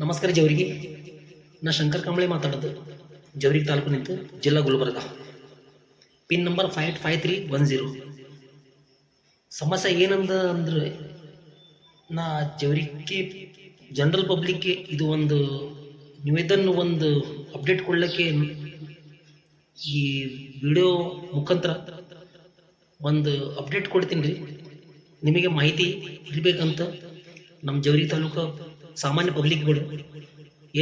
ನಮಸ್ಕಾರ ಜವರಿಗೆ. ನಾ ಶಂಕರ್ ಕಾಂಬಳೆ ಮಾತಾಡೋದು, ಜವರಿಗೆ ತಾಲೂಕು ನಿಂತು, ಜಿಲ್ಲಾ ಗುಲ್ಬರ್ಗ. Pin number 55310. ಸಮಸ್ಯೆ ಏನಂದ ಅಂದರೆ, ನಾ ಜವರಿಗೆ ಜನರಲ್ ಪಬ್ಲಿಕ್ಗೆ ಇದು ಒಂದು ನಿವೇದನ, ಒಂದು ಅಪ್ಡೇಟ್ ಕೊಡಲಿಕ್ಕೆ ಈ ವಿಡಿಯೋ ಮುಖಾಂತರ ಒಂದು ಅಪ್ಡೇಟ್ ಕೊಡ್ತೀನಿ ರೀ. ನಿಮಗೆ ಮಾಹಿತಿ ಇರಬೇಕಂತ ನಮ್ಮ ಜವರಿಗೆ ತಾಲೂಕು ಸಾಮಾನ್ಯ ಪಬ್ಲಿಕ್ಗಳು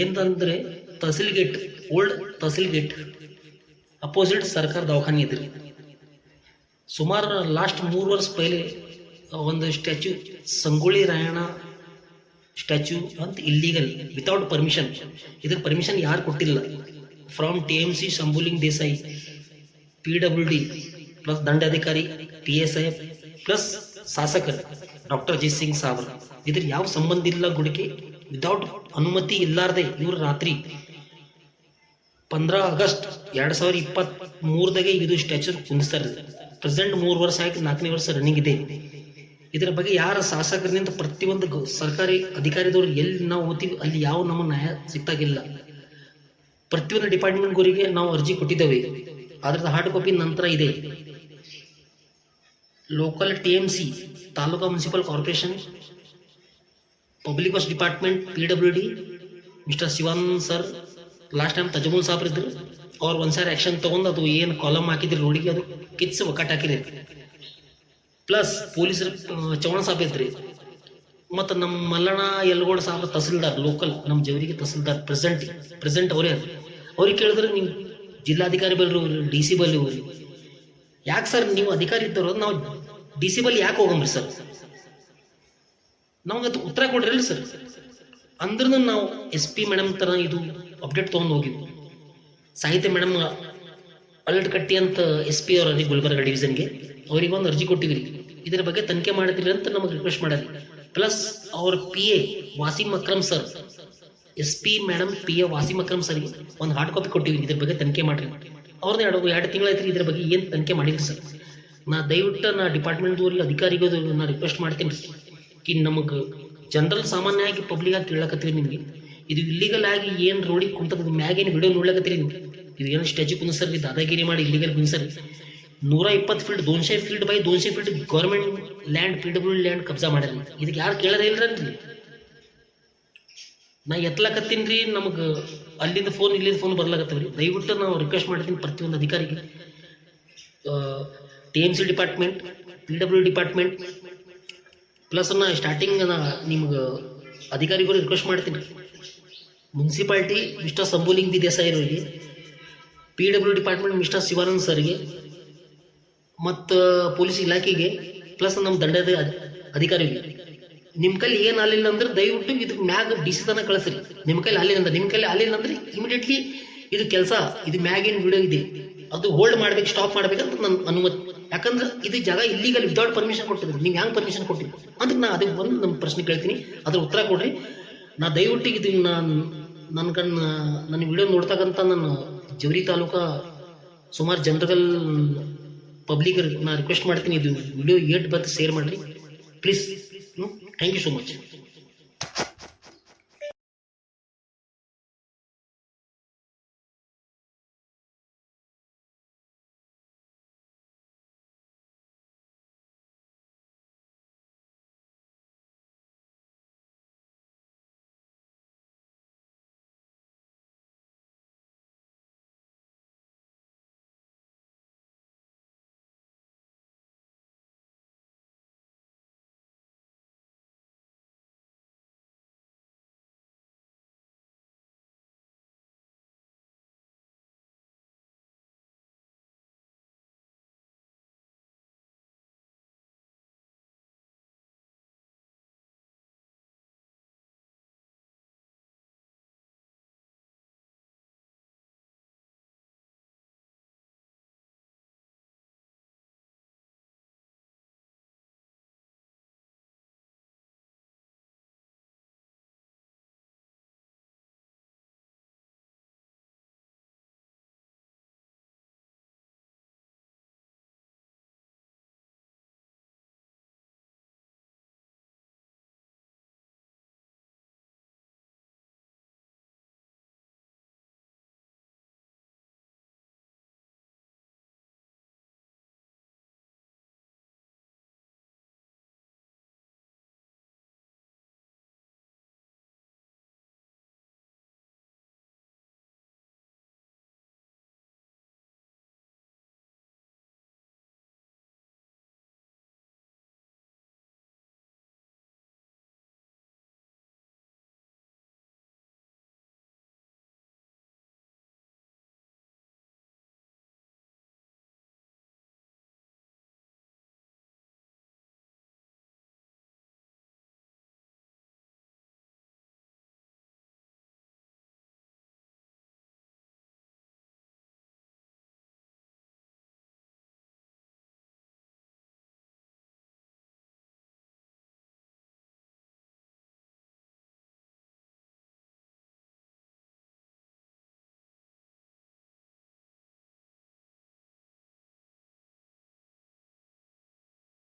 ಏನಂದರೆ, tehsil gate, old tehsil gate opposite ಸರ್ಕಾರ ದವಾಖಾನೆ ಇದ್ರಿ. ಸುಮಾರು ಲಾಸ್ಟ್ 3 ವರ್ಷ ಪहिले ಒಂದು ಸ್ಟ್ಯಾಚ್ಯೂ, ಸಂಗೊಳ್ಳಿ ರಾಯಣ್ಣ ಸ್ಟ್ಯಾಚ್ಯೂ ಅಂತ ಇಲ್ಲೀಗಲ್, ವಿತೌಟ್ ಪರ್ಮಿಷನ್, ಇದಕ್ಕೆ ಪರ್ಮಿಷನ್ ಯಾರು ಕೊಟ್ಟಿಲ್ಲ, from TMC Shambhuling Desai, PWD plus ದಂಡಾಧಿಕಾರಿ PSI ಪ್ಲಸ್ ಶಾಸಕರು ಡಾಕ್ಟರ್ ಅಜಿತ್ ಸಿಂಗ್ ಸಾವರ್, ಇದ್ರ ಯಾವ ಸಂಬಂಧ ಇಲ್ಲ ಗುಡಿಗೆ. ವಿದೌಟ್ ಅನುಮತಿ ಇಲ್ಲಾರ್ದೆ ಇವರು ರಾತ್ರಿ 15 ಆಗಸ್ಟ್ 2023ದಾಗೆ ಇದು ಸ್ಟ್ಯಾಚ್ಯೂ ಕುಂದಿಸ್ತಾರೆ. ಪ್ರೆಸೆಂಟ್ 3 ವರ್ಷ ಆಗಿ 4ನೇ ವರ್ಷ ರನ್ನಿಂಗ್ ಇದೆ. ಇದರ ಬಗ್ಗೆ ಯಾರ ಶಾಸಕರಿಂದ ಪ್ರತಿಯೊಂದು ಸರ್ಕಾರಿ ಅಧಿಕಾರಿದವರು ಎಲ್ಲಿ ನಾವು ಓದ್ತೀವಿ ಅಲ್ಲಿ ಯಾವ ನಮ್ಮ ನ್ಯಾಯ ಸಿಗ್ತಾಗಿಲ್ಲ. ಪ್ರತಿಯೊಂದು ಡಿಪಾರ್ಟ್ಮೆಂಟ್ಗಳಿಗೆ ನಾವು ಅರ್ಜಿ ಕೊಟ್ಟಿದ್ದೇವೆ, ಅದ್ರದ್ದು ಹಾರ್ಡ್ ಕಾಪಿ ನಂತರ ಇದೆ. Local TMC, taluka municipal corporation, public works department, PWD, mister Shivanand sir, last time Tajamul ಸಾಬ್ರು ಇದ್ರು, ಅವ್ರು ಒಂದ್ಸಾರಿ ಆ್ಯಕ್ಷನ್ ತೊಗೊಂಡು ಅದು ಏನು ಕಾಲಮ್ ಹಾಕಿದ್ರಿ ರೋಡಿಗೆ ಅದು ಕಿತ್ಸಿ ಒಕ್ಕಟ್ಟು ಹಾಕಿರಿ. ಪ್ಲಸ್ ಪೊಲೀಸರು ಚವಣ ಸಾಬ್ ಇದ್ರಿ, ಮತ್ತು ನಮ್ಮ ಮಲ್ಲಣ್ಣ ಯಲ್ಗೋಡ್ ಸಾಬ್ರ ತಹಸೀಲ್ದಾರ್, ಲೋಕಲ್ ನಮ್ಮ ಜವರಿಗೆ ತಹಸೀಲ್ದಾರ್ ಪ್ರೆಸೆಂಟ್ ಅವರೇ. ಅವ್ರಿಗೆ ಕೇಳಿದ್ರೆ ನೀವು ಜಿಲ್ಲಾಧಿಕಾರಿ ಬಲ್ರಿ, DC ಬಲ್ಲಿ ಹೋಗ್ರಿ. ಯಾಕೆ ಸರ್ ನೀವು ಅಧಿಕಾರಿ ಇದ್ದವರು, ನಾವು DC ಬಲ್ಲಿ ಯಾಕೆ ಹೋಗಂಬ್ರಿ ಸರ್, ನಮಗೆ ಅದು ಉತ್ತರ ಕೊಡ್ರಿ ಸರ್. ಅಂದ್ರೂ ನಾವು SP ಮೇಡಮ್ ತರ ಇದು ಅಪ್ಡೇಟ್ ತೊಗೊಂಡು ಹೋಗಿದ್ವಿ. ಸಾಹಿತ್ಯ ಮೇಡಮ್ ಅಲರ್ಟ್ ಕಟ್ಟಿ ಅಂತ SP ಅವ್ರಿಗೆ ಗುಲ್ಬರ್ಗ ಡಿವಿಷನ್ಗೆ ಅವ್ರಿಗೆ ಒಂದು ಅರ್ಜಿ ಕೊಟ್ಟಿದ್ರಿ, ಇದರ ಬಗ್ಗೆ ತನಿಖೆ ಮಾಡಿದ್ರಿ ಅಂತ ನಮಗೆ ರಿಕ್ವೆಸ್ಟ್ ಮಾಡ್ಯಾರಿ. ಪ್ಲಸ್ ಅವ್ರ PA Wasim Akram sir, SP madam PA Wasim Akram ಸರ್ಗೆ ಒಂದು ಹಾರ್ಡ್ ಕಾಪಿ ಕೊಟ್ಟಿವಿ, ಇದ್ರ ಬಗ್ಗೆ ತನಿಖೆ ಮಾಡ್ರಿ. ಅವ್ರದ್ದು 2 ತಿಂಗಳಾಯ್ತು ಇದ್ರ ಬಗ್ಗೆ ಏನು ತನಿಖೆ ಮಾಡಿದ್ರಿ ಸರ್. ನಾ ದಯವಿಟ್ಟು ನಾ ಡಿಪಾರ್ಟ್ಮೆಂಟ್ದವ್ರಿಗೆ ಅಧಿಕಾರಿಗಳು ನಾ ರಿಕ್ವೆಸ್ಟ್ ಮಾಡ್ತೀನಿ ಕಿ ನಮಗೆ ಜನರಲ್ ಸಾಮಾನ್ಯವಾಗಿ ಪಬ್ಲಿಕ್ ಆಗಿ ತಿಳ್ಲಕತ್ತೀವಿ. ನಿಮಗೆ ಇದು ಇಲ್ಲಿಗಲ್ ಆಗಿ ಏನು ರೋಡಿಗೆ ಕುಂತದ ಮ್ಯಾಗೇನು ವಿಡಿಯೋ ನೋಡ್ಲಕತ್ತೀರಿ ನೀವು. ಇದು ಏನು ಸ್ಟ್ಯಾಚ್ಯೂ ಕುಂದಿಸ್ರಿ, ದಾದಾಗಿರಿ ಮಾಡಿ ಇಲ್ಲಿಗಲ್ ಕುಂದಿಸ್ರಿ. 120 feet 200 feet by 200 feet government land, PWD land ಕಬ್ಜಾ ಮಾಡ್ಯಾರ. ಇದಕ್ಕೆ ಯಾರು ಕೇಳೋದೇ ಇಲ್ರಿ. ನಾ ಎತ್ತಲಕತ್ತೀನಿ ರೀ, ನಮಗೆ ಅಲ್ಲಿಂದ ಫೋನ್ ಇಲ್ಲಿಂದ ಫೋನ್ ಬರ್ಲಾಕತ್ತವ್ರಿ. ದಯವಿಟ್ಟು ನಾವು ರಿಕ್ವೆಸ್ಟ್ ಮಾಡ್ತೀನಿ ಪ್ರತಿಯೊಂದು ಅಧಿಕಾರಿಗೆ, TMC department, PWD department, plus ನಾ ಸ್ಟಾರ್ಟಿಂಗ್ ನಿಮ್ಗೆ ಅಧಿಕಾರಿಗಳು ರಿಕ್ವೆಸ್ಟ್ ಮಾಡ್ತೀನಿ. ಮುನ್ಸಿಪಾಲ್ಟಿ ಮಿಸ್ಟರ್ ಶಂಭುಲಿಂಗ್ ದೇಸಾಯಿ ಅವರಿಗೆ, PWD ಡಿಪಾರ್ಟ್ಮೆಂಟ್ ಮಿಸ್ಟರ್ ಶಿವಾನಂದ್ ಸರ್ಗೆ, ಮತ್ತು ಪೊಲೀಸ್ ಇಲಾಖೆಗೆ, ಪ್ಲಸ್ ನಮ್ಮ ದಂಡದ ಅಧಿಕಾರಿಗೆ, ನಿಮ್ಮ ಕೈಲಿ ಏನು ಆಗಲಿಲ್ಲ ಅಂದ್ರೆ ದಯವಿಟ್ಟು ಇದು ಮ್ಯಾಗ DC ತನ ಕಳಿಸ್ರಿ. ನಿಮ್ಮ ಕೈಲಿ ಆಗಲಿಲ್ಲ ಅಂದ್ರೆ, ನಿಮ್ಮ ಕೈಲಿ ಆಗಲಿಲ್ಲ ಅಂದ್ರೆ ಇಮಿಡಿಯೇಟ್ಲಿ ಇದು ಕೆಲಸ, ಇದು ಮ್ಯಾಗೇನು ವಿಡಿಯೋ ಇದೆ ಅದು ಹೋಲ್ಡ್ ಮಾಡ್ಬೇಕು, ಸ್ಟಾಪ್ ಮಾಡ್ಬೇಕಂತ ನನ್ನ ಅನುಮತಿ. ಯಾಕಂದ್ರೆ ಇದು ಜಾಗ ಇಲ್ಲಿಗಲ್, ವಿದೌಟ್ ಪರ್ಮಿಷನ್ ಕೊಟ್ಟಿದ್ರು. ನೀವು ಹ್ಯಾಂಗೆ ಪರ್ಮಿಷನ್ ಕೊಟ್ಟಿದ್ರು ಅಂದ್ರೆ ನಾ ಅದಕ್ಕೆ ಒಂದು ನಮ್ಮ ಪ್ರಶ್ನೆ ಕೇಳ್ತೀನಿ, ಅದ್ರ ಉತ್ತರ ಕೊಡ್ರಿ. ನಾ ದಯವಿಟ್ಟು ಇದು ನನ್ನ ವಿಡಿಯೋ ನೋಡ್ತಕ್ಕಂಥ ನನ್ನ ಜವರಿ ತಾಲೂಕಾ ಸುಮಾರು ಜನರಲ್ ಪಬ್ಲಿಕ್ ನಾ ರಿಕ್ವೆಸ್ಟ್ ಮಾಡ್ತೀನಿ, ಇದು ವಿಡಿಯೋ ಏಟ್ ಬಂದು ಶೇರ್ ಮಾಡಿರಿ please. Thank you so much.